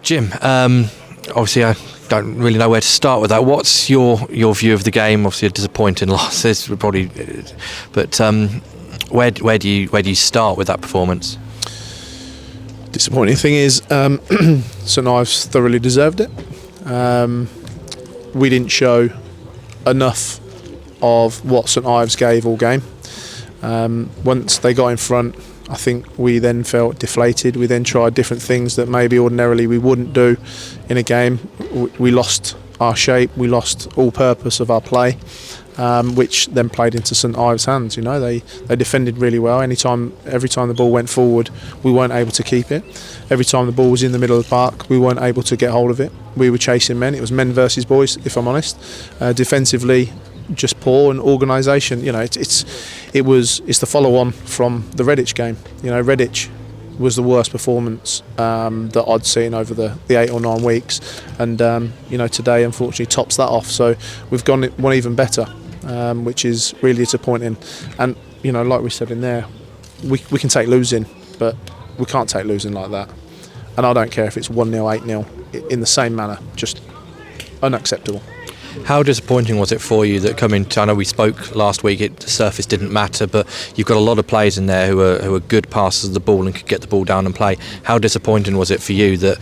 Jim, obviously I don't really know where to start with that. What's your view of the game? Obviously a disappointing loss, probably, but where do you start with that performance? Disappointing thing is, St Ives thoroughly deserved it. We didn't show enough of what St Ives gave all game. Once they got in front, I think we then felt deflated. We then tried different things that maybe ordinarily we wouldn't do in a game. We lost our shape, we lost all purpose of our play, which then played into St Ives' hands. You know, they defended really well. Every time the ball went forward, we weren't able to keep it. Every time the ball was in the middle of the park, we weren't able to get hold of it. We were chasing men. It was men versus boys, if I'm honest. Defensively, just poor, and organisation. You know, it's the follow-on from the Redditch game. You know, Redditch was the worst performance that I'd seen over the 8 or 9 weeks, and you know, today unfortunately tops that off. So we've gone one even better, which is really disappointing. And you know, like we said in there, we can take losing, but we can't take losing like that. And I don't care if it's 1-0, 8-0, in the same manner, just unacceptable. How disappointing was it for you that coming to, I know we spoke last week, the surface didn't matter, but you've got a lot of players in there who are good passers of the ball and could get the ball down and play. How disappointing was it for you that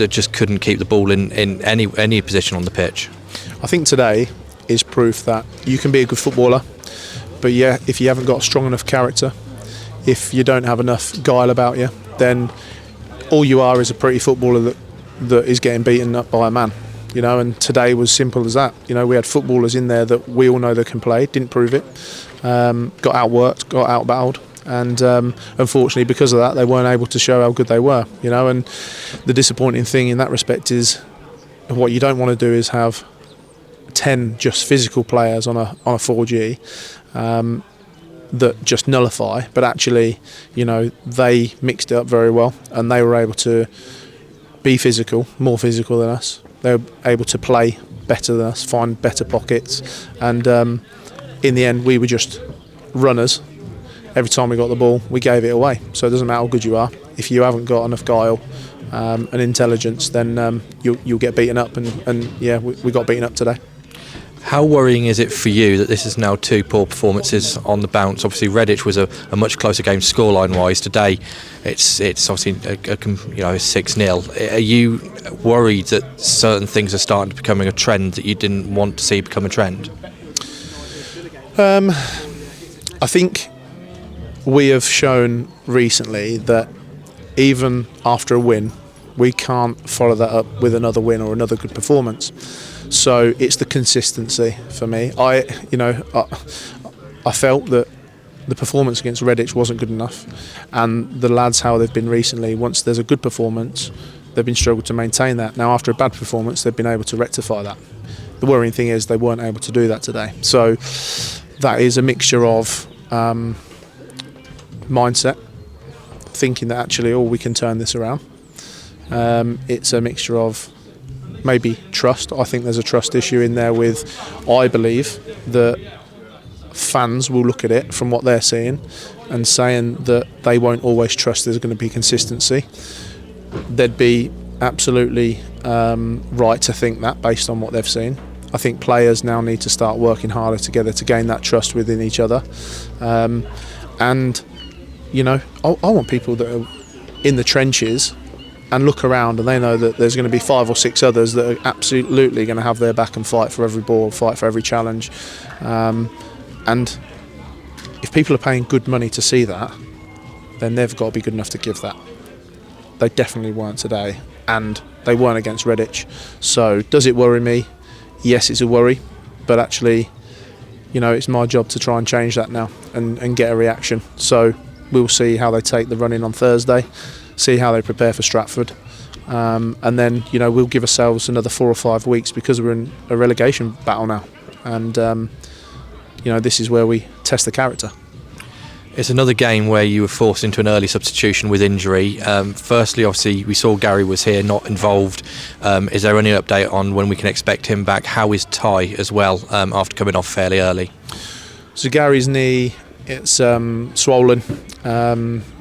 just couldn't keep the ball in any position on the pitch? I think today is proof that you can be a good footballer, but yeah, if you haven't got strong enough character, if you don't have enough guile about you, then all you are is a pretty footballer that is getting beaten up by a man. You know, and today was simple as that. You know, we had footballers in there that we all know that can play, didn't prove it, got outworked, got outbattled, and unfortunately because of that they weren't able to show how good they were. You know, and the disappointing thing in that respect is what you don't want to do is have 10 just physical players on a 4G that just nullify, but actually, you know, they mixed it up very well and they were able to be physical, more physical than us. They were able to play better than us, find better pockets, and in the end we were just runners. Every time we got the ball we gave it away, so it doesn't matter how good you are, if you haven't got enough guile and intelligence, then you'll get beaten up, and yeah, we got beaten up today. How worrying is it for you that this is now 2 poor performances on the bounce? Obviously Redditch was a much closer game scoreline wise. Today it's obviously a 6-0. Are you worried that certain things are starting to becoming a trend that you didn't want to see become a trend? I think we have shown recently that even after a win we can't follow that up with another win or another good performance. So it's the consistency for me. I felt that the performance against Redditch wasn't good enough, and the lads, how they've been recently, once there's a good performance they've been struggling to maintain that. Now after a bad performance they've been able to rectify that. The worrying thing is they weren't able to do that today. So that is a mixture of mindset, thinking that actually we can turn this around. It's a mixture of maybe trust. I think there's a trust issue in there I believe that fans will look at it from what they're seeing and saying that they won't always trust there's going to be consistency. They'd be absolutely right to think that based on what they've seen. I think players now need to start working harder together to gain that trust within each other. And, you know, I want people that are in the trenches and look around and they know that there's going to be 5 or 6 others that are absolutely going to have their back and fight for every ball, fight for every challenge. And if people are paying good money to see that, then they've got to be good enough to give that. They definitely weren't today, and they weren't against Redditch. So does it worry me? Yes, it's a worry, but actually, you know, it's my job to try and change that now and get a reaction. So we'll see how they take the run-in on Thursday, see how they prepare for Stratford, and then, you know, we'll give ourselves another 4 or 5 weeks because we're in a relegation battle now, and you know, this is where we test the character. It's another game where you were forced into an early substitution with injury. Firstly, obviously, we saw Gary was here, not involved. Is there any update on when we can expect him back? How is Ty as well, after coming off fairly early? So Gary's knee it's swollen.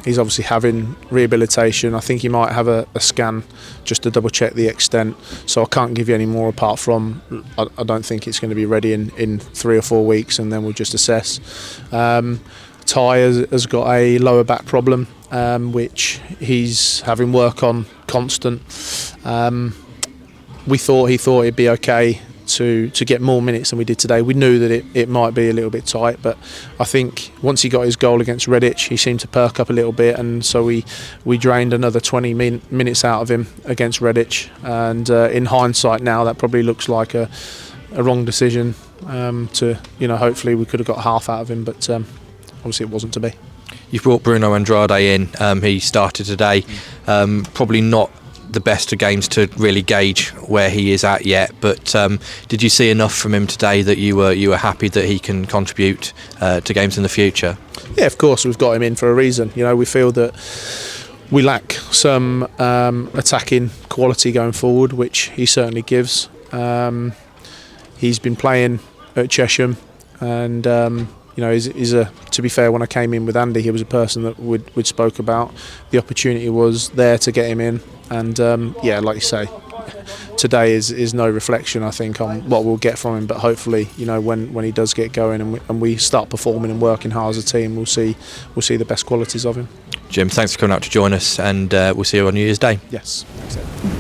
He's obviously having rehabilitation. I think he might have a scan just to double check the extent. So I can't give you any more apart from I don't think it's going to be ready in 3 or 4 weeks, and then we'll just assess. Ty has got a lower back problem, which he's having work on constant. He thought it'd be okay to get more minutes than we did today. We knew that it might be a little bit tight, but I think once he got his goal against Redditch, he seemed to perk up a little bit, and so we drained another 20 minutes out of him against Redditch. And in hindsight now, that probably looks like a wrong decision. Hopefully we could have got half out of him, but obviously it wasn't to be. You've brought Bruno Andrade in. He started today. Probably not the best of games to really gauge where he is at yet, but did you see enough from him today that you were happy that he can contribute to games in the future? Yeah, of course, we've got him in for a reason. We feel that we lack some attacking quality going forward, which he certainly gives. He's been playing at Chesham, and to be fair, when I came in with Andy, he was a person that we'd spoke about. The opportunity was there to get him in, and like you say, today is no reflection, I think, on what we'll get from him. But hopefully, when he does get going and we start performing and working hard as a team, we'll see the best qualities of him. Jim, thanks for coming out to join us, and we'll see you on New Year's Day. Yes. Thanks, Ed.